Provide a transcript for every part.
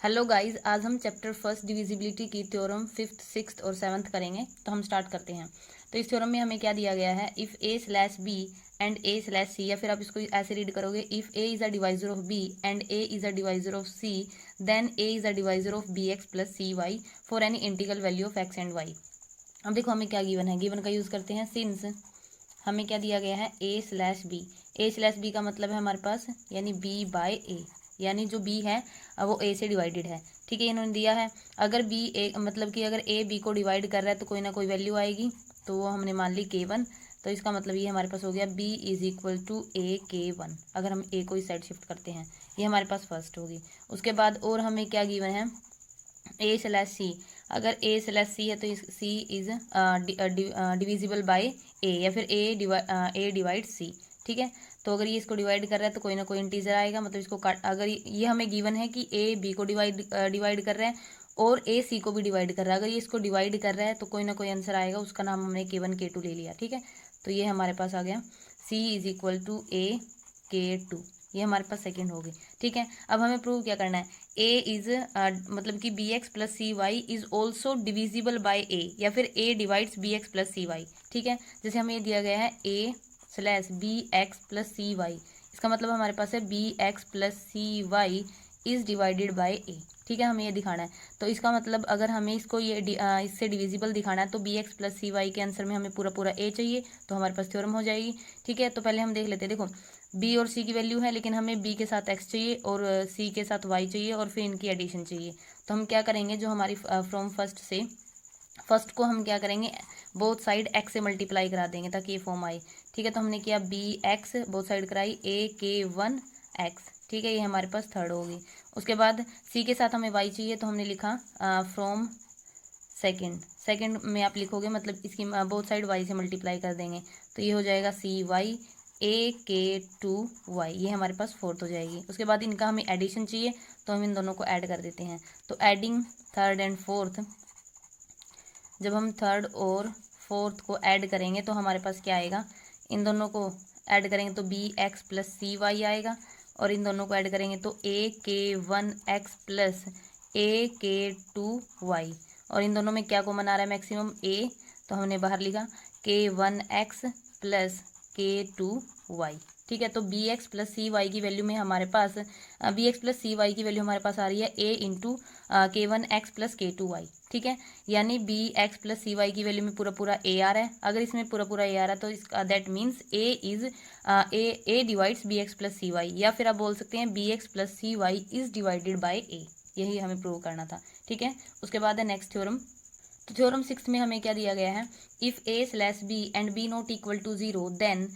Hello guys, आज हम chapter first divisibility की थ्योरम फिफ्थ सिक्स्थ और सेवन्थ करेंगे। तो हम स्टार्ट करते हैं। तो इस थ्योरम में हमें क्या दिया गया है, if a slash b and a slash c, या फिर आप इसको ऐसे रीड करोगे, if a is a divisor of b and a is a divisor of c, then a is a divisor of b x plus c y for any integral value of x and y. अब देखो हमें क्या given है, given का use करते हैं। Since हमें क्या दिया गया है, a slash b. A slash b का मतलब है हमारे पास यानी बी बाय ए, यानी जो बी है वो ए से डिवाइडेड है। ठीक है, इन्होंने दिया है अगर बी ए मतलब कि अगर ए बी को डिवाइड कर रहा है तो कोई ना कोई वैल्यू आएगी, तो वो हमने मान ली K1। तो इसका मतलब ये हमारे पास हो गया B is equal to a K1। अगर हम ए को इस साइड शिफ्ट करते हैं, ये हमारे पास फर्स्ट होगी। उसके बाद और हमें क्या गिवन है, ए स्लैश सी। अगर ए स्लैश सी है तो सी इज डिविजिबल बाय ए, या फिर ए डिवाइड सी। ठीक है, तो अगर ये इसको डिवाइड कर रहा है तो कोई ना कोई इंटीजर आएगा, मतलब इसको काट। अगर ये हमें गिवन है कि ए बी को डिवाइड कर रहा है और ए सी को भी डिवाइड कर रहा है, अगर ये इसको डिवाइड कर रहा है तो कोई ना कोई आंसर आएगा, उसका नाम हमने K1 K2 ले लिया। ठीक है, तो ये हमारे पास आ गया c is equal to a K2, ये हमारे पास सेकेंड होगी। ठीक है, अब हमें प्रूव क्या करना है, ए इज मतलब कि b x plus c y is also divisible by a, या फिर a divides b x plus c y. ठीक है, जैसे हमें ये दिया गया है a slash b x plus c y, इसका मतलब हमारे पास है b x plus c y is divided by a. ठीक है, हमें ये दिखाना है। तो इसका मतलब अगर हमें इसको इससे डिविजिबल दिखाना है तो b x plus c Y के आंसर में हमें पूरा पूरा ए चाहिए, तो हमारे पास थ्योरम हो जाएगी। ठीक है, तो पहले हम देख लेते हैं। देखो बी और सी की वैल्यू है, लेकिन हमें बी के साथ एक्स चाहिए और सी के साथ वाई चाहिए और फिर इनकी एडिशन चाहिए। तो हम क्या करेंगे, जो हमारी फ्रॉम फर्स्ट से फर्स्ट को हम क्या करेंगे, बोथ साइड एक्स से मल्टीप्लाई करा देंगे ताकि ये फॉर्म आए। ठीक है, तो हमने किया बी एक्स बोथ साइड कराई ए K1 एक्स। ठीक है, ये हमारे पास थर्ड होगी। उसके बाद सी के साथ हमें वाई चाहिए, तो हमने लिखा फ्रॉम सेकंड में आप लिखोगे, मतलब इसकी बोथ साइड वाई से मल्टीप्लाई कर देंगे, तो ये हो जाएगा सी वाई ए K2 वाई, ये हमारे पास फोर्थ हो जाएगी। उसके बाद इनका हमें एडिशन चाहिए, तो हम इन दोनों को ऐड कर देते हैं। तो एडिंग थर्ड एंड फोर्थ, जब हम थर्ड और फोर्थ को ऐड करेंगे तो हमारे पास क्या आएगा, इन दोनों को ऐड करेंगे तो b x plus c Y आएगा, और इन दोनों को ऐड करेंगे तो ए K1 एक्स प्लस ए K2 वाई, और इन दोनों में क्या कॉमन आ रहा है, मैक्सिमम ए, तो हमने बाहर लिखा K1 x plus K2 y. ठीक है, तो b x plus c y की वैल्यू में हमारे पास b x plus c y की वैल्यू हमारे पास आ रही है a into K1 x plus K2 y. ठीक है, यानी b x plus c y की वैल्यू में पूरा पूरा ए आ रहा है। अगर इसमें पूरा पूरा ए आ रहा है तो इसका that means a is a divides b x plus c y, या फिर आप बोल सकते हैं b x plus c y is divided by a. यही हमें प्रूव करना था। ठीक है, उसके बाद है नेक्स्ट थ्योरम। तो थ्योरम सिक्स में हमें क्या दिया गया है, if a slash b and b not equal to zero, then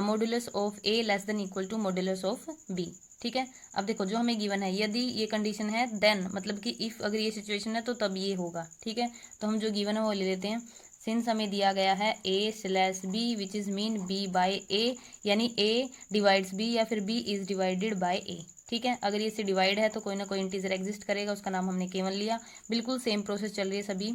modulus of a less than equal to modulus of b. ठीक है, अब देखो जो हमें गिवन है, यदि ये कंडीशन है देन मतलब कि इफ अगर ये सिचुएशन है तो तब ये होगा। ठीक है, तो हम जो गिवन है वो ले लेते हैं। सिंस हमें दिया गया है a slash b which is mean b by a, यानी ए डिवाइड्स बी या फिर b is divided by a. ठीक है, अगर ये से डिवाइड है तो कोई ना कोई इंटीजर एग्जिस्ट करेगा, उसका नाम हमने K1 लिया। बिल्कुल सेम प्रोसेस चल रही है सभी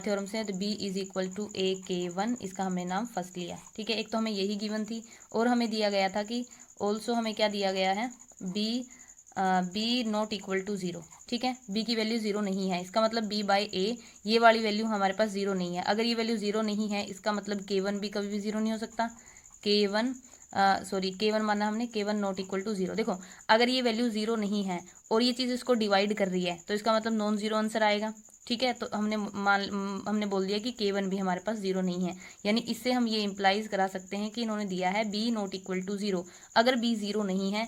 थ्योरम से। तो b is equal to a K1, इसका हमने नाम फर्स्ट लिया। ठीक है, एक तो हमें यही गिवन थी, और हमें दिया गया था कि ऑल्सो हमें क्या दिया गया है, b not equal to zero. ठीक है, बी की वैल्यू जीरो नहीं है, इसका मतलब बी बाई ए, ये वाली वैल्यू हमारे पास जीरो नहीं है। अगर ये वैल्यू जीरो नहीं है, इसका मतलब K1 भी कभी भी जीरो नहीं हो सकता। K1 माना हमने, K1 not equal to zero. देखो अगर ये वैल्यू जीरो नहीं है और ये चीज़ इसको डिवाइड कर रही है तो इसका मतलब नॉन जीरो आंसर आएगा। ठीक है, तो हमने बोल दिया कि K1 भी हमारे पास जीरो नहीं है, यानी इससे हम ये इम्प्लाइज करा सकते हैं कि इन्होंने दिया है b not equal to zero. अगर बी जीरो नहीं है,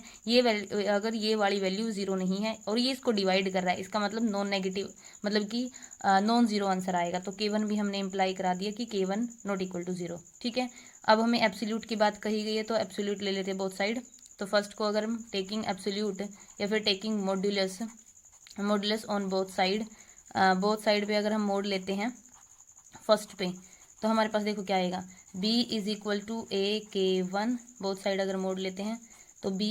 अगर ये वाली वैल्यू जीरो नहीं है और ये इसको डिवाइड कर रहा है, इसका मतलब नॉन नेगेटिव मतलब कि नॉन जीरो आंसर आएगा। तो K1 भी हमने इम्प्लाई करा दिया कि K1 not equal to zero. ठीक है, अब हमें एब्सोल्यूट की बात कही गई है तो एब्सोल्यूट ले लेते हैं बोथ साइड। तो फर्स्ट को अगर हम टेकिंग एब्सोल्यूट या फिर taking modulus on both side पे अगर हम मोड लेते हैं फर्स्ट पे, तो हमारे पास देखो क्या आएगा, b is equal to a K1, both side अगर मोड लेते हैं तो b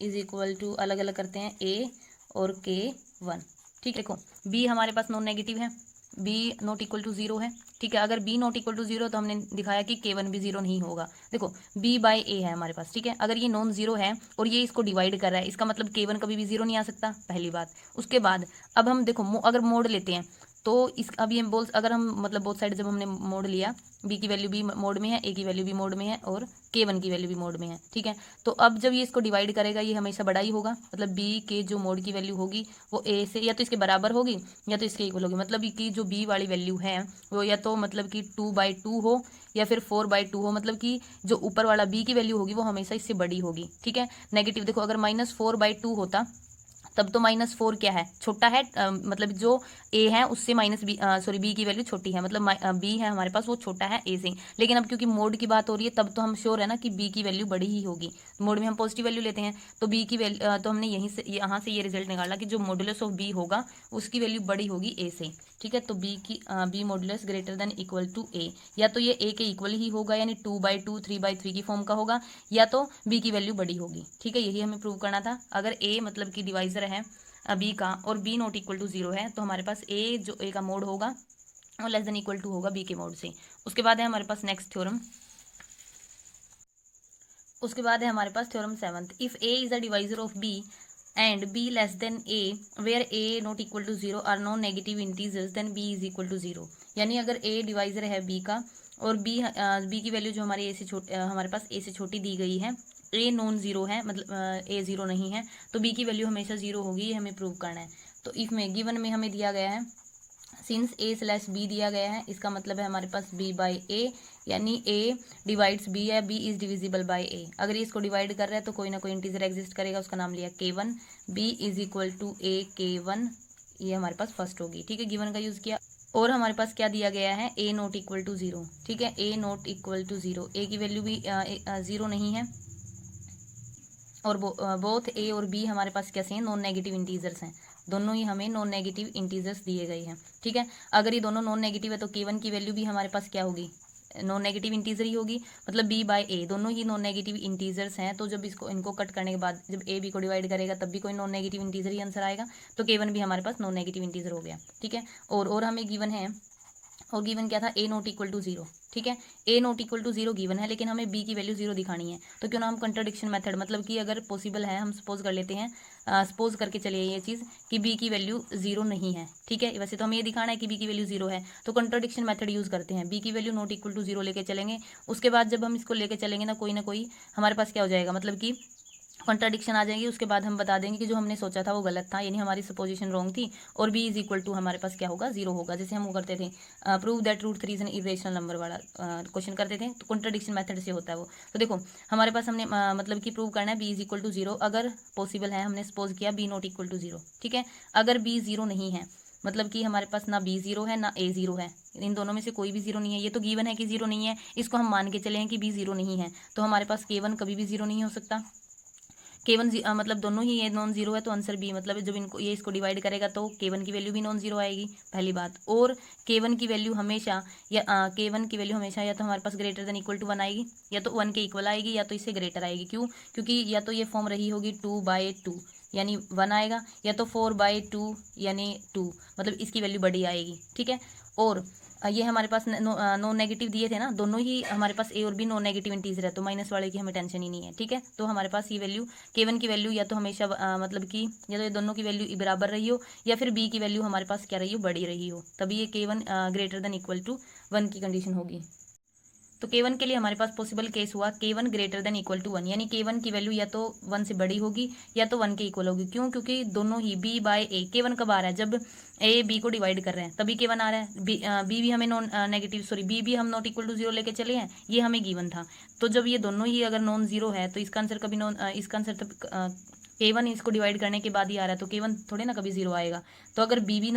इज इक्वल टू अलग अलग करते हैं a और K1। ठीक है, देखो b हमारे पास नॉन नेगेटिव है, b not equal to zero है, ठीक है। अगर b not equal to zero तो हमने दिखाया कि K1 भी जीरो नहीं होगा। देखो B बाय A है हमारे पास, ठीक है। अगर ये नॉन जीरो है और ये इसको डिवाइड कर रहा है, इसका मतलब K1 कभी भी जीरो नहीं आ सकता, पहली बात। उसके बाद अब हम देखो अगर मोड लेते हैं तो इस अब ये बोल अगर हम मतलब बोथ साइड जब हमने मोड लिया, बी की वैल्यू भी मोड में है, ए की वैल्यू भी मोड में है और K1 की वैल्यू भी मोड में है, ठीक है। तो अब जब ये इसको डिवाइड करेगा ये हमेशा बड़ा ही होगा, मतलब बी के जो मोड की वैल्यू होगी वो ए से या तो इसके बराबर होगी या तो इसके इक्वल होगी। मतलब कि जो बी वाली वैल्यू है वो या तो मतलब कि 2/2 हो या फिर 4/2 हो, मतलब कि जो ऊपर वाला बी की वैल्यू होगी वो हमेशा इससे बड़ी होगी, ठीक है। नेगेटिव देखो अगर -4/2 होता तब तो -4 क्या है, छोटा है, मतलब जो ए है उससे बी की वैल्यू छोटी है, मतलब बी है हमारे पास वो छोटा है ए से। लेकिन अब क्योंकि मोड की बात हो रही है तब तो हम श्योर है ना कि बी की वैल्यू बड़ी ही होगी। मोड में हम पॉजिटिव वैल्यू लेते हैं तो बी की वैल्यू तो हमने यहाँ से ये रिजल्ट निकाला कि जो मॉडुलस ऑफ बी होगा उसकी वैल्यू बड़ी होगी ए से, ठीक है। तो b modulus greater than equal to a, या तो ये ए के इक्वल ही होगा यानी 2/2 3/3 की फॉर्म का होगा, या तो बी की वैल्यू बड़ी होगी, ठीक है। यही हमें प्रूव करना था। अगर ए मतलब कि डिवाइजर है बी का और b not equal to zero है तो हमारे पास जो ए का मोड होगा वो लेस देन इक्वल टू होगा बी के मोड से। उसके बाद है हमारे पास नेक्स्ट थ्योरम, उसके बाद है हमारे पास theorem seventh. If a is a divisor of b and b less than a where a not equal to zero are non negative integers then b is equal to zero. यानी अगर ए divisor है b का और B की value जो हमारे पास ए से छोटी दी गई है, ए नॉन जीरो है मतलब ए जीरो नहीं है, तो बी की वैल्यू हमेशा जीरो होगी, ये हमें प्रूव करना है। तो इफ में गिवन में हमें दिया गया है सिंस A/B दिया गया है, इसका मतलब है हमारे पास B बाई ए, यानी A डिवाइड्स B है, B is divisible by A। अगर ये इसको डिवाइड कर रहा है तो कोई ना कोई इंटीजर एग्जिस्ट करेगा, उसका नाम लिया K1, B is equal to A K1, ये हमारे पास फर्स्ट होगी, ठीक है। गिवन का यूज किया और हमारे पास क्या दिया गया है A not equal to zero, ठीक है। A not equal to zero, a की वैल्यू भी जीरो नहीं है और बोथ ए और बी हमारे पास कैसे हैं, नॉन नेगेटिव इंटीजर्स हैं, दोनों ही हमें नॉन नेगेटिव इंटीजर्स दिए गए हैं, ठीक है। अगर ये दोनों नॉन नेगेटिव है तो K1 की वैल्यू भी हमारे पास क्या होगी, नॉन नेगेटिव इंटीजर ही होगी, मतलब B बाय ए दोनों ही नॉन नेगेटिव इंटीजर्स हैं। तो जब इनको कट करने के बाद जब ए बी को डिवाइड करेगा तब भी कोई नॉन नेगेटिव इंटीजर ही आंसर आएगा, तो K1 भी हमारे पास नॉन नेगेटिव इंटीजर हो गया, ठीक है। और हमें गिवन है, और गिवन क्या था, a not equal to zero, ठीक है। A not equal to zero given है लेकिन हमें बी की वैल्यू जीरो दिखानी है, तो क्यों ना हम कंट्राडिक्शन मेथड, मतलब कि अगर पॉसिबल है हम सपोज कर लेते हैं, सपोज करके चलिए ये चीज़ कि बी की वैल्यू जीरो नहीं है, ठीक है। वैसे तो हमें ये दिखाना है कि बी की वैल्यू जीरो है, तो कंट्राडिक्शन मेथड यूज़ करते हैं, बी की value not equal to zero लेके चलेंगे। उसके बाद जब हम इसको लेके चलेंगे ना कोई हमारे पास क्या हो जाएगा, मतलब कि कॉन्ट्राडिक्शन आ जाएंगी। उसके बाद हम बता देंगे कि जो हमने सोचा था वो गलत था, यानी हमारी सपोजिशन रॉन्ग थी, और बी इज इक्वल टू हमारे पास क्या होगा, जीरो होगा। जैसे हम वो करते थे prove that √3 is an irrational number वाला क्वेश्चन करते थे, तो कॉन्ट्राडिक्शन मेथड से होता है वो। तो देखो हमारे पास हमने मतलब कि प्रूव करना है b is equal to zero, अगर पॉसिबल है हमने सपोज किया b not equal to zero, ठीक है। अगर बी जीरो नहीं है, मतलब कि हमारे पास ना बी जीरो है ना ए जीरो है, इन दोनों में से कोई भी जीरो नहीं है, ये तो गिवन है कि जीरो नहीं है, इसको हम मान के चले हैं कि बी जीरो नहीं है, तो हमारे पास K1 कभी भी जीरो नहीं हो सकता। K1 मतलब दोनों ही ये नॉन जीरो है, तो आंसर बी, मतलब जब इनको ये इसको डिवाइड करेगा तो K1 की वैल्यू भी नॉन जीरो आएगी, पहली बात। और K1 की वैल्यू हमेशा K1 की वैल्यू हमेशा या तो हमारे पास ग्रेटर देन इक्वल टू 1 आएगी, या तो 1 के इक्वल आएगी, या तो इससे ग्रेटर आएगी। क्यों? क्योंकि या तो ये फॉर्म रही होगी 2/2 यानी 1 आएगा, या तो 4/2 यानी 2, मतलब इसकी वैल्यू बड़ी आएगी, ठीक है। और ये हमारे पास नॉन नेगेटिव दिए थे ना, दोनों ही हमारे पास ए और बी नॉन नेगेटिव इंटीजर है, तो माइनस वाले की हमें टेंशन ही नहीं है, ठीक है। तो हमारे पास ये वैल्यू K1 की वैल्यू या तो हमेशा मतलब कि या तो ये दोनों की वैल्यू बराबर रही हो, या फिर बी की वैल्यू हमारे पास क्या रही हो, बड़ी रही हो, तभी ये K1 greater than equal to 1 की कंडीशन होगी। तो K1 के लिए हमारे पास पॉसिबल केस हुआ K1 greater than equal to 1, यानी K1 की वैल्यू या तो 1 से बड़ी होगी या तो 1 के इक्वल होगी। क्यों? क्योंकि दोनों ही B बाय ए, K1 कब आ रहा है, जब ए बी को डिवाइड कर रहे हैं तभी K1 आ रहा है। बी भी हमें नॉन नेगेटिव बी भी हम नॉट इक्वल टू जीरो लेके चले हैं, ये हमें गिवन था। तो जब ये दोनों ही अगर नॉन जीरो है तो इसका आंसर कभी इसका आंसर तो K1 इसको डिवाइड करने के बाद ही आ रहा है, तो K1 थोड़े ना कभी जीरो आएगा। तो अगर बी भी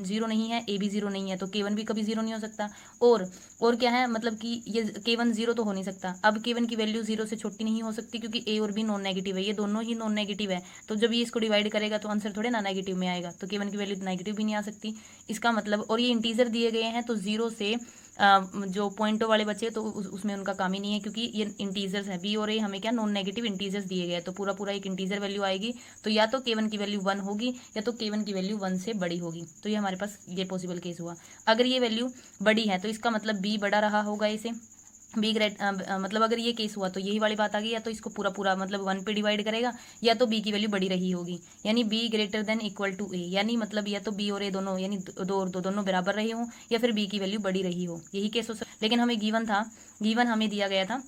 जीरो नहीं है, ए भी जीरो नहीं है, तो K1 भी कभी जीरो नहीं हो सकता। और क्या है, मतलब कि ये K1 जीरो तो हो नहीं सकता। अब K1 की वैल्यू जीरो से छोटी नहीं हो सकती, क्योंकि ए और बी नॉन नेगेटिव है, ये दोनों ही नॉन नेगेटिव है। तो जब ये इसको डिवाइड करेगा तो आंसर थोड़े ना नेगेटिव में आएगा, तो K1 की वैल्यू नेगेटिव भी नहीं आ सकती। इसका मतलब, और ये इंटीजर दिए गए हैं तो जीरो से जो पॉइंटों वाले बचे तो उसमें उनका काम ही नहीं है, क्योंकि ये इंटीजर्स है। बी और ए हमें क्या नॉन नेगेटिव इंटीजर्स दिए गए, तो पूरा पूरा एक इंटीजर वैल्यू आएगी, तो या तो K1 की वैल्यू 1 होगी या तो K1 की वैल्यू 1 से बड़ी होगी। तो ये हमारे पास ये पॉसिबल केस हुआ। अगर ये वैल्यू बड़ी है तो इसका मतलब बी बड़ा रहा होगा इसे, बी मतलब अगर ये केस हुआ तो यही वाली बात आ गई, या तो इसको पूरा पूरा मतलब 1 पे डिवाइड करेगा, या तो बी की वैल्यू बड़ी रही होगी, यानी b greater than equal to a, यानी मतलब या तो बी और ए दोनों यानी दो और दो दोनों बराबर रहे हों, या फिर बी की वैल्यू बड़ी रही हो, यही केस हो सकता। लेकिन हमें गिवन हमें दिया गया था,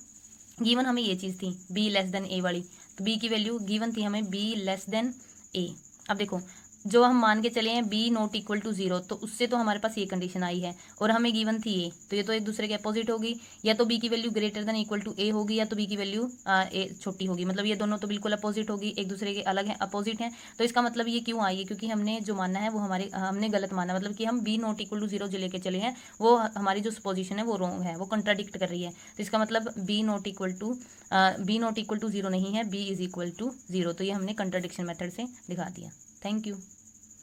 गिवन हमें ये चीज़ थी बी लेस देन ए वाली, तो बी की वैल्यू गिवन थी हमें बी लेस देन ए। अब देखो जो हम मान के चले हैं बी नॉट इक्वल टू 0, तो उससे तो हमारे पास ये कंडीशन आई है, और हमें गिवन थी ए, तो ये तो एक दूसरे के अपोजिट होगी, या तो बी की value greater than equal to a होगी, या तो बी की वैल्यू ए छोटी होगी, मतलब ये दोनों तो बिल्कुल अपोजिट होगी, एक दूसरे के अलग हैं, अपोजिट हैं। तो इसका मतलब ये क्यों आई है, क्योंकि हमने जो मानना है वो हमने गलत माना, मतलब कि हम बी नॉट इक्वल टू 0 जो लेके चले हैं वो हमारी जो सपोजिशन है वो रॉन्ग है, वो कंट्राडिक्ट कर रही है। तो इसका मतलब बी नॉट इक्वल टू 0 नहीं है, बी इज इक्वल टू 0, तो ये हमने कंट्राडिक्शन मेथड से दिखा दिया। Thank you.